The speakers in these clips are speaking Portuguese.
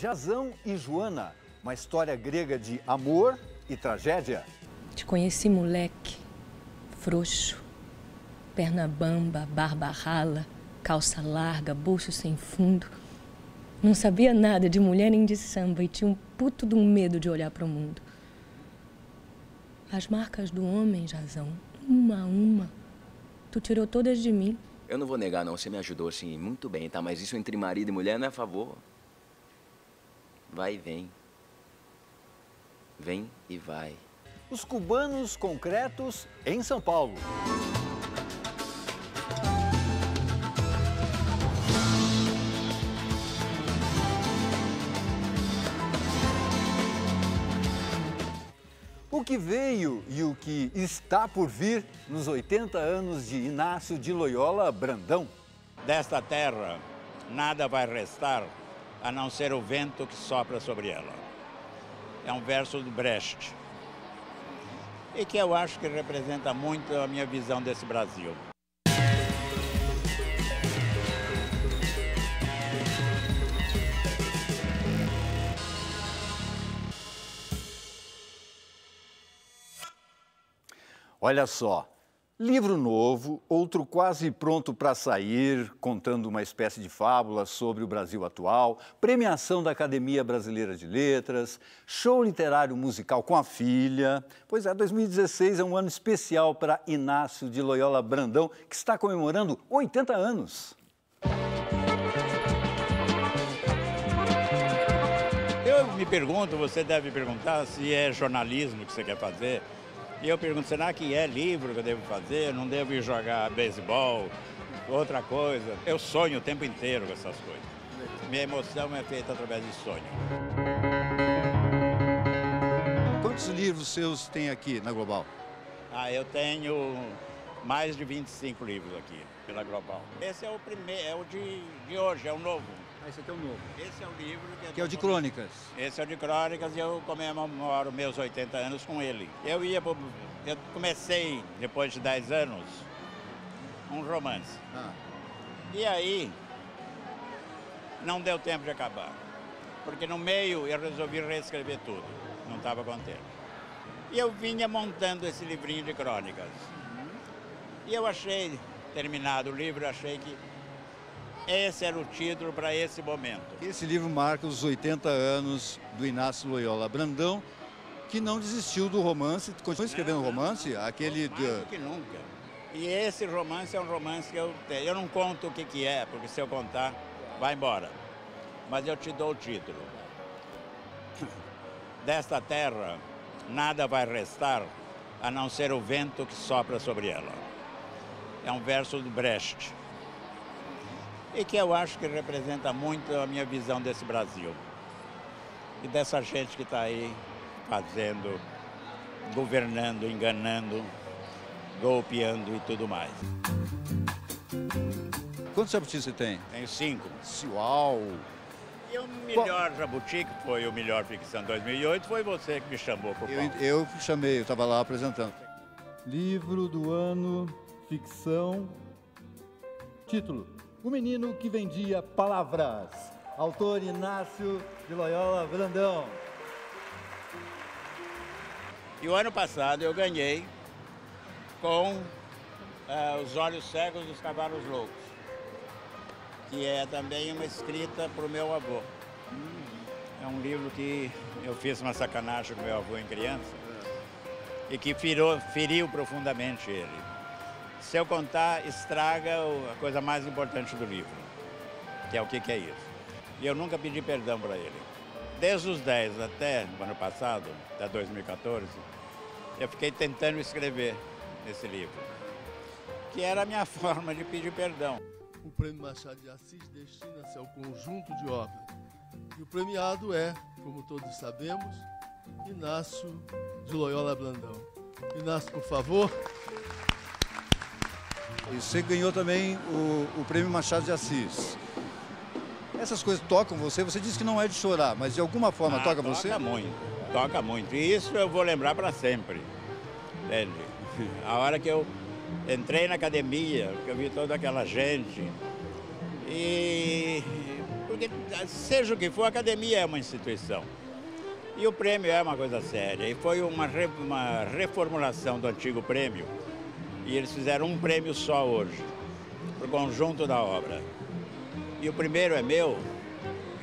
Jazão e Joana, uma história grega de amor e tragédia. Te conheci moleque, frouxo, perna bamba, barba rala, calça larga, bucho sem fundo. Não sabia nada de mulher nem de samba e tinha um puto de um medo de olhar para o mundo. As marcas do homem, Jazão, uma a uma, tu tirou todas de mim. Eu não vou negar, não. Você me ajudou, assim, muito bem, tá? Mas isso entre marido e mulher não é a favor. Vai e vem. Vem e vai. Os cubanos concretos em São Paulo. O que veio e o que está por vir nos 80 anos de Inácio de Loyola Brandão. Desta terra, nada vai restar a não ser o vento que sopra sobre ela. É um verso do Brecht e que eu acho que representa muito a minha visão desse Brasil. Olha só, livro novo, outro quase pronto para sair, contando uma espécie de fábula sobre o Brasil atual, premiação da Academia Brasileira de Letras, show literário musical com a filha. Pois é, 2016 é um ano especial para Inácio de Loyola Brandão, que está comemorando 80 anos. Eu me pergunto, você deve perguntar se é jornalismo que você quer fazer. E eu pergunto, será que é livro que eu devo fazer? Não devo ir jogar beisebol, outra coisa? Eu sonho o tempo inteiro com essas coisas. Minha emoção é feita através de sonho. Quantos livros seus tem aqui na Global? Eu tenho mais de 25 livros aqui pela Global. Esse é o primeiro, é o de hoje, é o novo. Esse aqui é o novo. Esse é o livro que é o de crônicas. Esse é o de crônicas e eu comemoro meus 80 anos com ele. Eu comecei, depois de 10 anos, um romance. E aí, não deu tempo de acabar. Porque no meio eu resolvi reescrever tudo. Não estava contente. E eu vinha montando esse livrinho de crônicas. E eu achei, terminado o livro, achei que esse era o título para esse momento. Esse livro marca os 80 anos do Inácio Loyola Brandão, que não desistiu do romance, continua escrevendo romance, aquele... Mais do que nunca. E esse romance é um romance que eu tenho. Eu não conto o que é, porque se eu contar, vai embora. Mas eu te dou o título. Desta terra, nada vai restar a não ser o vento que sopra sobre ela. É um verso do Brecht e que eu acho que representa muito a minha visão desse Brasil e dessa gente que está aí fazendo, governando, enganando, golpeando e tudo mais. Quantos jabutis você tem? Tenho 5. Uau! E o melhor jabuti, que foi o melhor ficção 2008, foi você que me chamou para o palco. Eu chamei, eu estava lá apresentando. Livro do ano, ficção, título: O Menino que Vendia Palavras. Autor Inácio de Loyola Brandão. E o ano passado eu ganhei com Os Olhos Cegos dos Cavalos Loucos, que é também uma escrita para o meu avô. É um livro que eu fiz uma sacanagem com meu avô em criança e que feriu profundamente ele. Se eu contar, estraga a coisa mais importante do livro, que é o que é isso. E eu nunca pedi perdão para ele. Desde os 10 até o ano passado, até 2014, eu fiquei tentando escrever esse livro, que era a minha forma de pedir perdão. O Prêmio Machado de Assis destina-se ao conjunto de obras. E o premiado é, como todos sabemos, Inácio de Loyola Brandão. Inácio, por favor. E você ganhou também o Prêmio Machado de Assis. Essas coisas tocam você? Você disse que não é de chorar, mas de alguma forma toca você? Toca muito. E isso eu vou lembrar para sempre. Entende? A hora que eu entrei na academia, que eu vi toda aquela gente, e porque, seja o que for, a academia é uma instituição. E o prêmio é uma coisa séria. E foi uma reformulação do antigo prêmio. E eles fizeram um prêmio só hoje, para o conjunto da obra. E o primeiro é meu,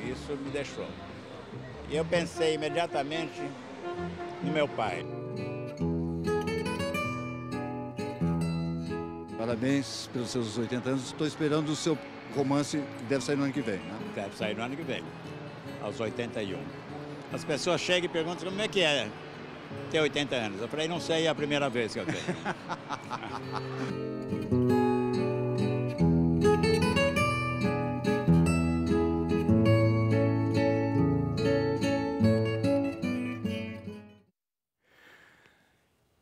isso me deixou. E eu pensei imediatamente no meu pai. Parabéns pelos seus 80 anos. Estou esperando o seu romance, que deve sair no ano que vem, né? Deve sair no ano que vem, aos 81. As pessoas chegam e perguntam como é que é ter 80 anos. Eu falei, não sei, é a primeira vez que eu tenho.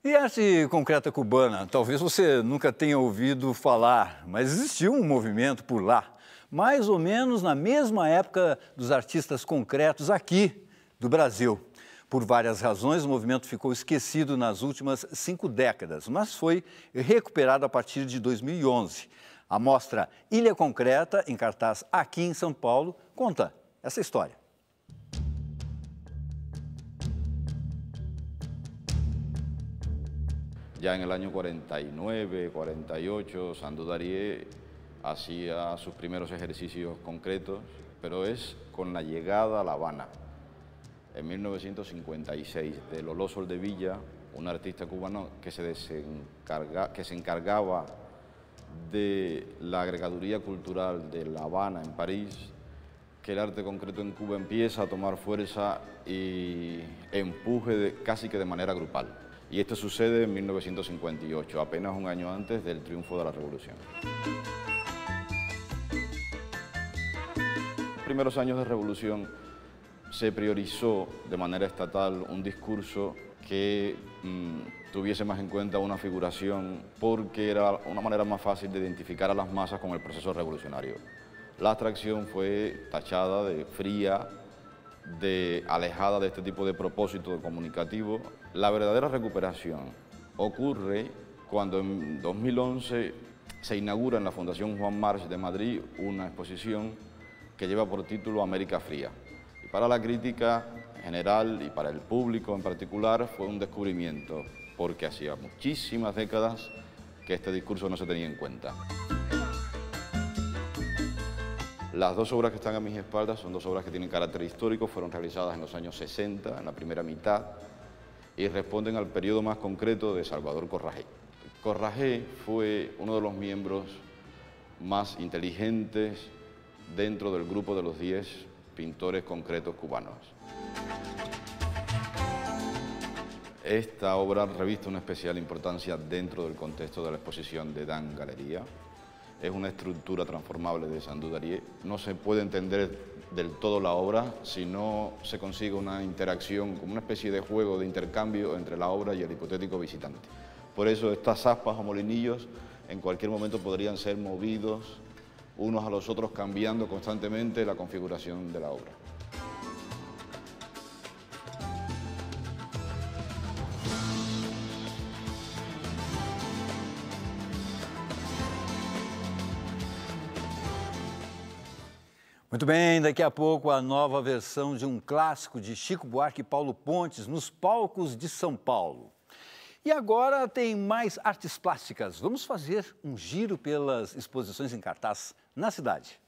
E arte concreta cubana? Talvez você nunca tenha ouvido falar, mas existiu um movimento por lá, mais ou menos na mesma época dos artistas concretos aqui do Brasil. Por várias razões, o movimento ficou esquecido nas últimas 5 décadas, mas foi recuperado a partir de 2011. A mostra Ilha Concreta, em cartaz aqui em São Paulo, conta essa história. Ya en el año 49, 48, Sandu Darie hacía sus primeros ejercicios concretos, pero es con la llegada a La Habana. En 1956, de Lolo Soldevilla, un artista cubano que se encargaba de la agregaduría cultural de La Habana en París, que el arte concreto en Cuba empieza a tomar fuerza y empuje casi que de manera grupal. Y esto sucede en 1958, apenas un año antes del triunfo de la Revolución. En los primeros años de Revolución se priorizó de manera estatal un discurso que tuviese más en cuenta una figuración porque era una manera más fácil de identificar a las masas con el proceso revolucionario. La abstracción fue tachada de fría, de alejada de este tipo de propósito comunicativo. La verdadera recuperación ocurre cuando en 2011 se inaugura en la Fundación Juan March de Madrid una exposición que lleva por título América Fría. Y para la crítica general y para el público en particular fue un descubrimiento, porque hacía muchísimas décadas que este discurso no se tenía en cuenta. Las 2 obras que están a mis espaldas son 2 obras que tienen carácter histórico, fueron realizadas en los años 60, en la primera mitad, y responden al periodo más concreto de Salvador Corragé. Corragé fue uno de los miembros más inteligentes dentro del grupo de los 10 pintores concretos cubanos. Esta obra reviste una especial importancia dentro del contexto de la exposición de Dan Galería. Es una estructura transformable de Sandu Darie. No se puede entender del todo la obra si no se consigue una interacción, como una especie de juego de intercambio entre la obra y el hipotético visitante. Por eso estas aspas o molinillos en cualquier momento podrían ser movidos unos a los otros, cambiando constantemente la configuración de la obra. Muito bem, daqui a pouco a nova versão de um clássico de Chico Buarque e Paulo Pontes nos palcos de São Paulo. E agora tem mais artes plásticas. Vamos fazer um giro pelas exposições em cartaz na cidade.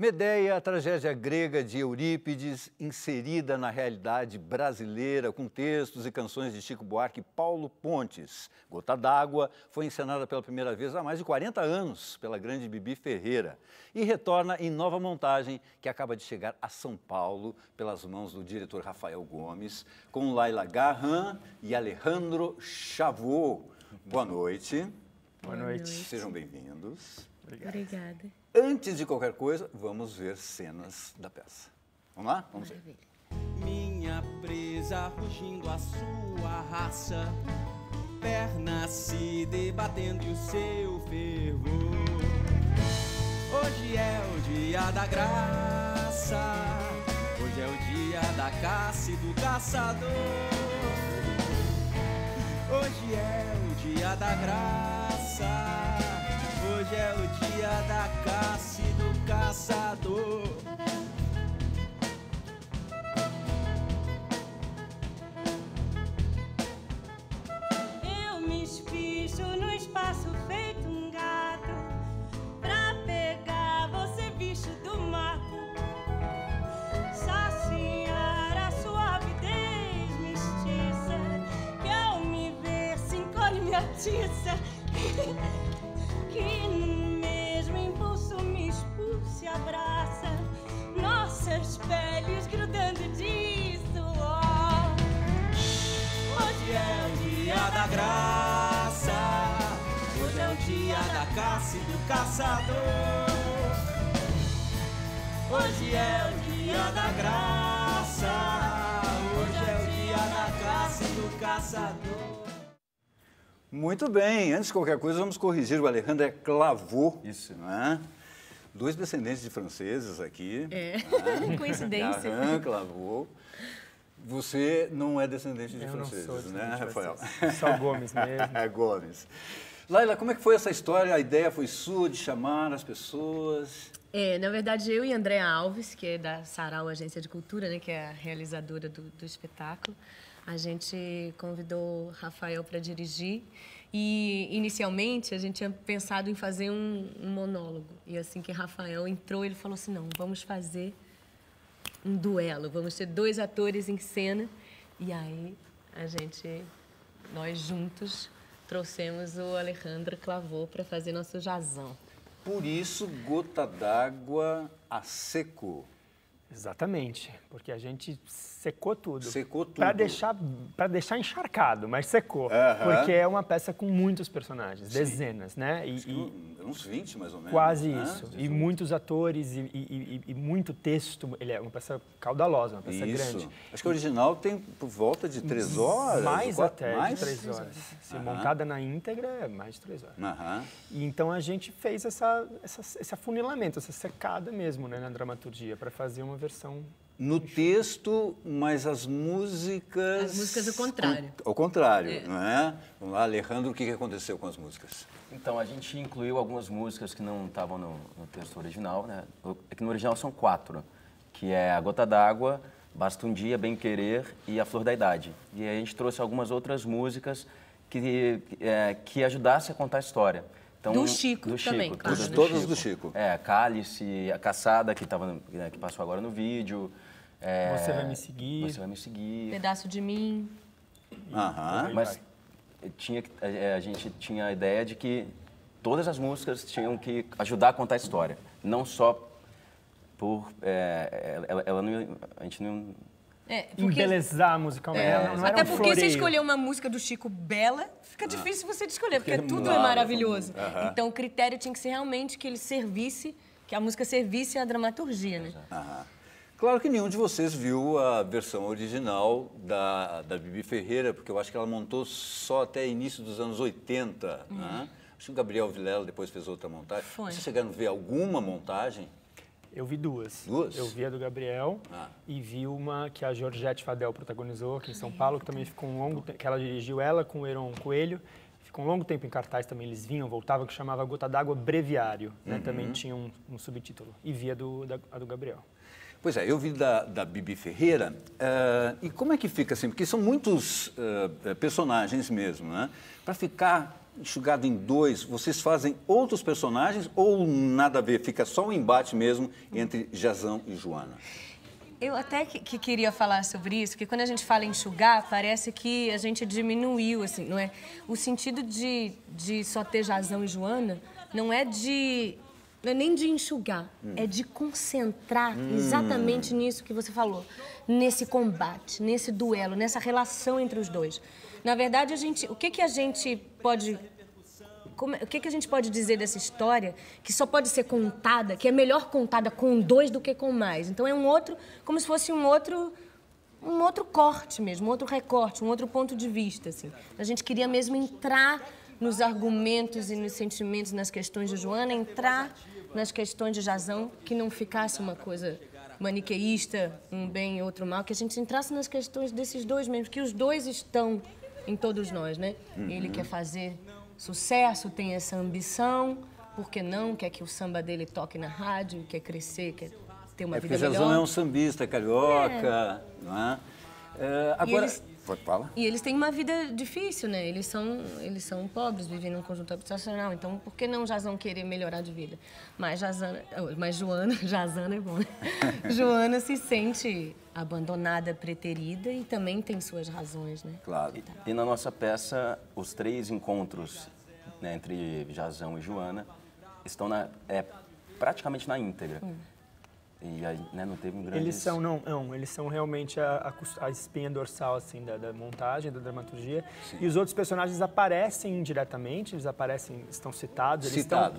Medeia, a tragédia grega de Eurípides, inserida na realidade brasileira, com textos e canções de Chico Buarque e Paulo Pontes. Gota d'Água foi encenada pela primeira vez há mais de 40 anos pela grande Bibi Ferreira e retorna em nova montagem que acaba de chegar a São Paulo pelas mãos do diretor Rafael Gomes, com Laila Garran e Alejandro Chavot. Boa noite. Boa noite. Sejam bem-vindos. Obrigada. Antes de qualquer coisa, vamos ver cenas da peça. Vamos lá? Vamos ver. Minha presa rugindo a sua raça, pernas se debatendo e o seu fervor. Hoje é o dia da graça, hoje é o dia da caça e do caçador. Hoje é o dia da graça, hoje é o dia da caça e do caçador. Eu me espicho no espaço feito um gato pra pegar você, bicho do mato. Saciar a sua avidez mestiça, que ao me ver se encolhe minha tiça. Que no mesmo impulso me expulsa e abraça, nossas peles grudando de suor. Hoje é o dia da graça, hoje é o dia da caça e do caçador. Hoje é o dia da graça, hoje é o dia da caça e do caçador. Muito bem, antes de qualquer coisa, vamos corrigir o Alejandro Clavot. Isso. Né? Dois descendentes de franceses aqui. Coincidência. Garran, Clavot. Você não é descendente de franceses, não sou né, Rafael? Só Gomes mesmo. Gomes. Laila, como é que foi essa história? A ideia foi sua de chamar as pessoas? Na verdade, eu e Andréa Alves, que é da Sarau Agência de Cultura, né, que é a realizadora do espetáculo, a gente convidou Rafael para dirigir e, inicialmente, a gente tinha pensado em fazer um monólogo. E assim que Rafael entrou, ele falou assim, não, vamos fazer um duelo, vamos ter 2 atores em cena. E aí, nós juntos, trouxemos o Alejandro Clavot para fazer nosso jazão. Por isso, Gota d'Água a seco. Exatamente, porque a gente secou tudo. Secou tudo. Para deixar encharcado, mas secou. Porque é uma peça com muitos personagens, dezenas, né? Uns 20, mais ou menos. Quase né? isso. E muitos atores e muito texto. Ele é uma peça caudalosa, uma peça grande. Acho que a original tem por volta de 3 horas. Mais até mais? de 3 horas. Se montada na íntegra, é mais de 3 horas. E então a gente fez esse afunilamento, essa secada mesmo, né, na dramaturgia, para fazer uma versão... No texto, mas as músicas... As músicas ao contrário. Ao contrário, não é? Vamos lá, Alejandro, o que aconteceu com as músicas? Então, a gente incluiu algumas músicas que não estavam no texto original, né? É que no original são 4, que é A Gota d'Água, Basta um Dia, Bem Querer e A Flor da Idade. E aí a gente trouxe algumas outras músicas que ajudassem a contar a história. Então, do Chico também, claro. Todas do Chico. Cálice, A Caçada, que passou agora no vídeo. Você Vai Me Seguir. Você Vai Me Seguir. Pedaço de Mim. Mas a gente tinha a ideia de que todas as músicas tinham que ajudar a contar a história. Não só por... a gente não... Embelezar musicalmente. Não até era um porque floreio. você escolher uma música do Chico bela, fica difícil você de escolher, porque tudo é maravilhoso. Então o critério tinha que ser realmente que que a música servisse à dramaturgia, né? Claro que nenhum de vocês viu a versão original da Bibi Ferreira, porque eu acho que ela montou só até início dos anos 80. Né? Acho que o Gabriel Vilela depois fez outra montagem. Vocês chegaram a ver alguma montagem? Eu vi 2. Duas? Eu vi a do Gabriel e vi uma que a Georgette Fadel protagonizou aqui em São Paulo, que também ficou um longo tempo, que ela dirigiu ela com o Heron Coelho. Ficou um longo tempo em cartaz também, eles vinham, voltavam, que chamava Gota d'Água Breviário. Né? Também tinha um subtítulo. E vi a do Gabriel. Pois é, eu vi da Bibi Ferreira, e como é que fica assim? Porque são muitos personagens mesmo, né? Para ficar enxugado em dois, vocês fazem outros personagens ou nada a ver? Fica só o embate mesmo entre Jazão e Joana? Eu até que queria falar sobre isso, porque quando a gente fala em enxugar, parece que a gente diminuiu, assim, não é? O sentido de só ter Jazão e Joana não é nem de enxugar, é de concentrar exatamente nisso que você falou, nesse combate, nesse duelo, nessa relação entre os dois. Na verdade, o que a gente pode dizer dessa história que só pode ser contada, que é melhor contada com dois do que com mais? Então é como se fosse um outro corte mesmo, um outro recorte, um outro ponto de vista, assim. A gente queria mesmo entrar nos argumentos e nos sentimentos, nas questões de Joana, entrar nas questões de Jazão, que não ficasse uma coisa maniqueísta, um bem e outro mal, que a gente entrasse nas questões desses dois mesmo, que os dois estão em todos nós, né? Ele quer fazer sucesso, tem essa ambição, por que não? Quer que o samba dele toque na rádio, quer crescer, quer ter uma vida melhor. Porque Jazão é um sambista carioca, não é? Agora... Fala. E eles têm uma vida difícil, né? Eles são pobres, vivem num conjunto habitacional. Então, por que não Jazão querer melhorar de vida? Mas Joana, Jazana é bom, né? Joana se sente abandonada, preterida e também tem suas razões, né? Claro. E na nossa peça, os 3 encontros, né, entre Jazão e Joana estão praticamente na íntegra. E aí, né, não teve um grande... Eles são realmente a espinha dorsal, assim, da montagem, da dramaturgia. Sim. E os outros personagens aparecem indiretamente, estão citados. Eles estão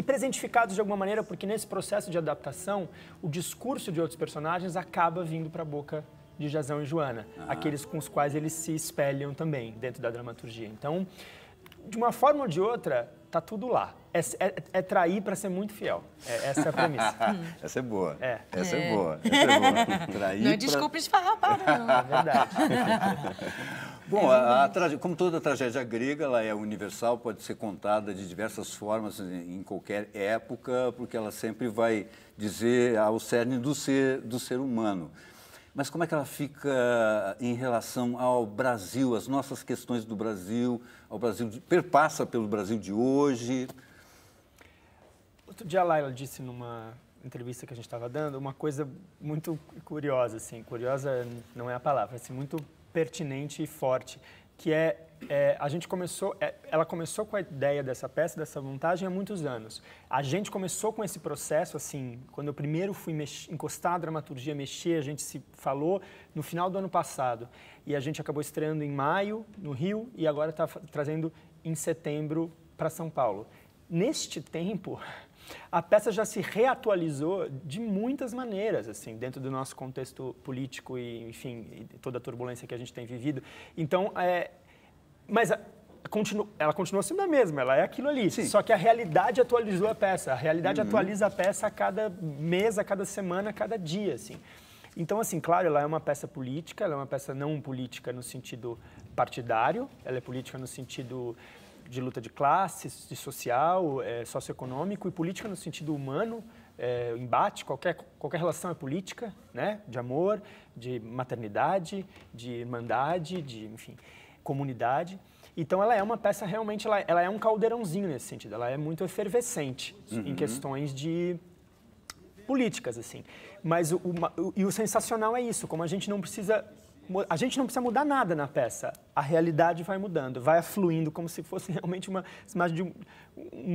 presentificados de alguma maneira, porque nesse processo de adaptação, o discurso de outros personagens acaba vindo para a boca de Jazão e Joana, aqueles com os quais eles se espelham também dentro da dramaturgia. Então, de uma forma ou de outra, tá tudo lá. É trair para ser muito fiel. Essa é a premissa. Essa é boa. Essa é boa. Trair não é desculpa esfarrapada, não. É verdade. Bom, como toda tragédia grega, ela é universal, pode ser contada de diversas formas em qualquer época, porque ela sempre vai dizer ao cerne do ser humano. Mas como é que ela fica em relação ao Brasil, as nossas questões do Brasil, ao Brasil, perpassa pelo Brasil de hoje? Outro dia a Laila disse numa entrevista que a gente estava dando uma coisa muito curiosa, assim, curiosa não é a palavra, assim, muito pertinente e forte, que ela começou com a ideia dessa peça, dessa montagem há muitos anos. A gente começou com esse processo, assim, quando eu primeiro fui encostar a dramaturgia, mexer, a gente se falou no final do ano passado. E a gente acabou estreando em maio, no Rio, e agora está trazendo em setembro para São Paulo. Neste tempo, a peça já se reatualizou de muitas maneiras, assim, dentro do nosso contexto político e, enfim, toda a turbulência que a gente tem vivido. Então, mas ela continua sendo a mesma, ela é aquilo ali. Sim. Só que a realidade atualizou a peça. A realidade atualiza a peça a cada mês, a cada semana, a cada dia, assim. Então, assim, claro, ela é uma peça política, ela é uma peça não política no sentido partidário, ela é política no sentido de luta de classes, de social, socioeconômico, e política no sentido humano, embate, qualquer relação é política, né? De amor, de maternidade, de irmandade, de, enfim, comunidade. Então, ela é uma peça realmente, ela é um caldeirãozinho nesse sentido, ela é muito efervescente em questões de políticas, assim. Mas o sensacional é isso, como a gente não precisa mudar nada na peça, a realidade vai mudando, vai afluindo como se fosse realmente uma imagem de um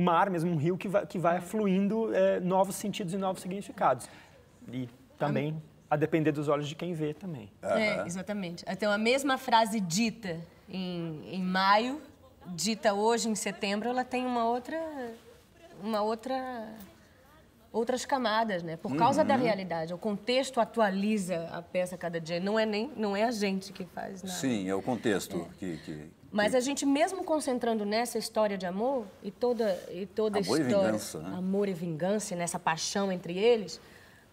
mar, mesmo um rio que vai afluindo novos sentidos e novos significados. E também, a depender dos olhos de quem vê também. Exatamente. Então, a mesma frase dita em maio, dita hoje em setembro, ela tem outras camadas, né? Por causa da realidade. O contexto atualiza a peça cada dia. Não é a gente que faz nada. Sim, é o contexto Mas a gente, mesmo concentrando nessa história de amor e toda a história... Amor e vingança, né? Amor e vingança, nessa paixão entre eles,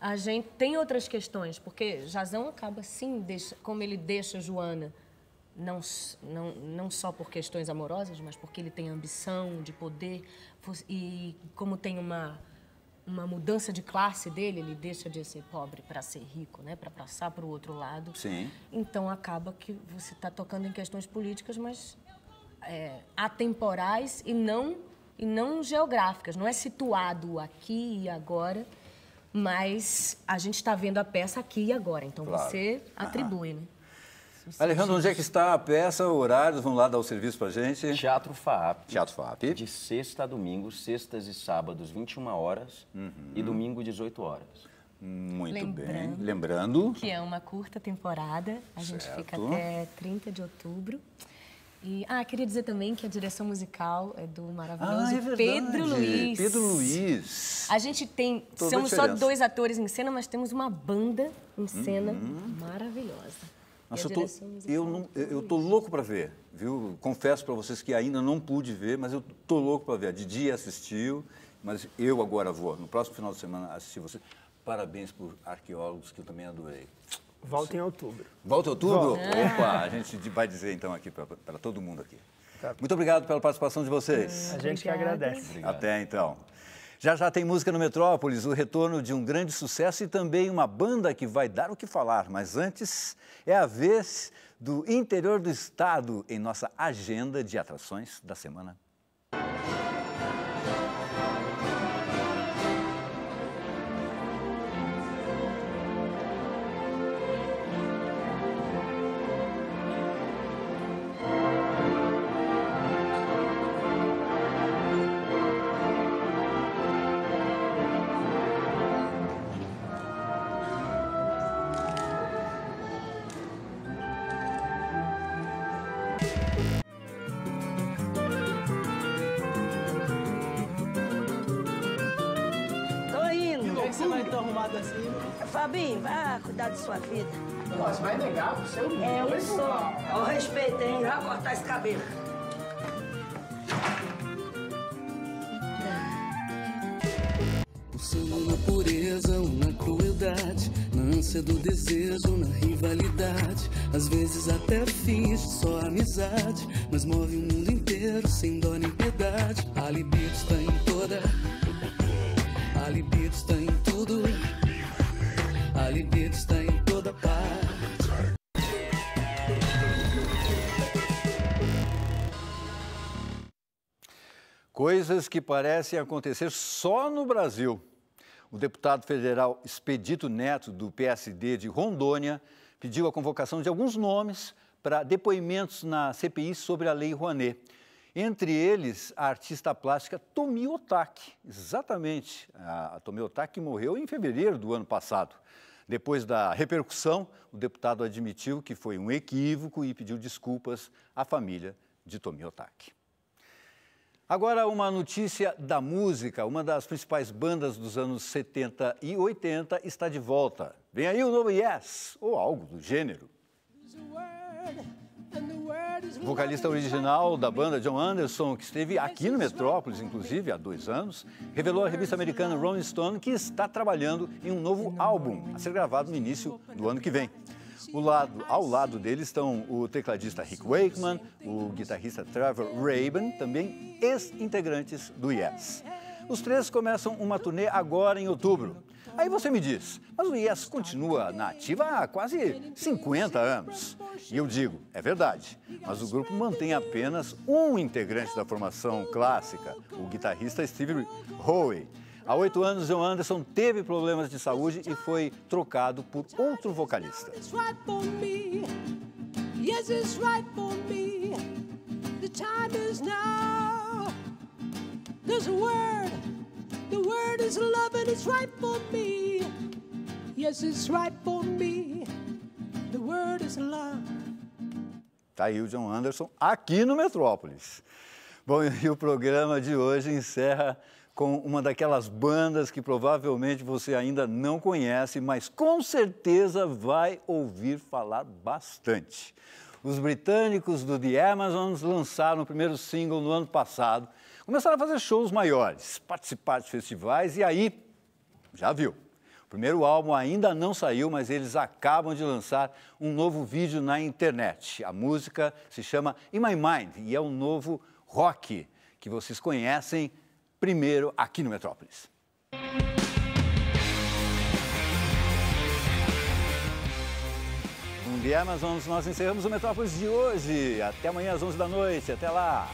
a gente tem outras questões. Porque Jazão acaba, sim, como ele deixa Joana, não só por questões amorosas, mas porque ele tem ambição de poder e como tem uma mudança de classe dele, ele deixa de ser pobre para ser rico, né? Para passar para o outro lado. Sim. Então, acaba que você está tocando em questões políticas, mas atemporais e não geográficas. Não é situado aqui e agora, mas a gente está vendo a peça aqui e agora. Então, você atribui, né? Alejandro, onde é que está a peça, horários? Vamos lá dar o serviço para a gente. Teatro FAAP. Teatro FAAP. De sexta a domingo, sextas e sábados, 21 horas e domingo, 18 horas. Muito bem. Lembrando que é uma curta temporada. A gente fica até 30 de outubro. E, queria dizer também que a direção musical é do maravilhoso Pedro Luiz. Pedro Luiz. A gente tem, somos só 2 atores em cena, mas temos uma banda em cena maravilhosa. Nossa, eu tô louco para ver, viu? Confesso para vocês que ainda não pude ver, mas eu tô louco para ver. A Didi assistiu, mas eu agora vou, no próximo final de semana, assistir você. Parabéns por Arqueólogos, que eu também adorei. Volta em outubro. Volta em outubro? Opa, a gente vai dizer então aqui para todo mundo aqui. Tá. Muito obrigado pela participação de vocês. A gente que agradece. Obrigado. Até então. Já tem música no Metrópolis, o retorno de um grande sucesso e também uma banda que vai dar o que falar. Mas antes, é a vez do interior do estado em nossa agenda de atrações da semana. Fabinho, vai cuidar de sua vida. Você vai negar o seu eu sou. Eu respeito, hein? Vai cortar esse cabelo. O sangue na pureza ou na crueldade, na ânsia do desejo, na rivalidade. Às vezes até finge só amizade, mas move o mundo inteiro sem dó nem piedade. A libido está em toda, a libido está em tudo. A libido está em toda parte. Coisas que parecem acontecer só no Brasil. O deputado federal Expedito Neto, do PSD de Rondônia, pediu a convocação de alguns nomes para depoimentos na CPI sobre a Lei Rouanet. Entre eles, a artista plástica Tomi Otaki. Exatamente, a Tomi Otaki morreu em fevereiro do ano passado. Depois da repercussão, o deputado admitiu que foi um equívoco e pediu desculpas à família de Tomi Otaki. Agora, uma notícia da música. Uma das principais bandas dos anos 70 e 80 está de volta. Vem aí o novo Yes, ou algo do gênero. O vocalista original da banda, John Anderson, que esteve aqui no Metrópolis, inclusive, há 2 anos, revelou à revista americana Rolling Stone que está trabalhando em um novo álbum a ser gravado no início do ano que vem. Ao lado dele estão o tecladista Rick Wakeman, o guitarrista Trevor Rabin, também ex-integrantes do Yes. Os 3 começam uma turnê agora em outubro. Aí você me diz, mas o Yes continua na ativa há quase 50 anos. E eu digo, é verdade, mas o grupo mantém apenas um integrante da formação clássica, o guitarrista Steve Howe. Há 8 anos, John Anderson teve problemas de saúde e foi trocado por outro vocalista. The word is love and it's right for me. Yes, it's right for me. The word is love. Tá aí o John Anderson aqui no Metrópolis. Bom, e o programa de hoje encerra com uma daquelas bandas que provavelmente você ainda não conhece, mas com certeza vai ouvir falar bastante. Os britânicos do The Amazons lançaram o primeiro single no ano passado, começaram a fazer shows maiores, participar de festivais e aí, já viu, o primeiro álbum ainda não saiu, mas eles acabam de lançar um novo vídeo na internet. A música se chama In My Mind e é um novo rock que vocês conhecem primeiro aqui no Metrópolis. The The Amazons, nós encerramos o Metrópolis de hoje. Até amanhã às 11 da noite. Até lá!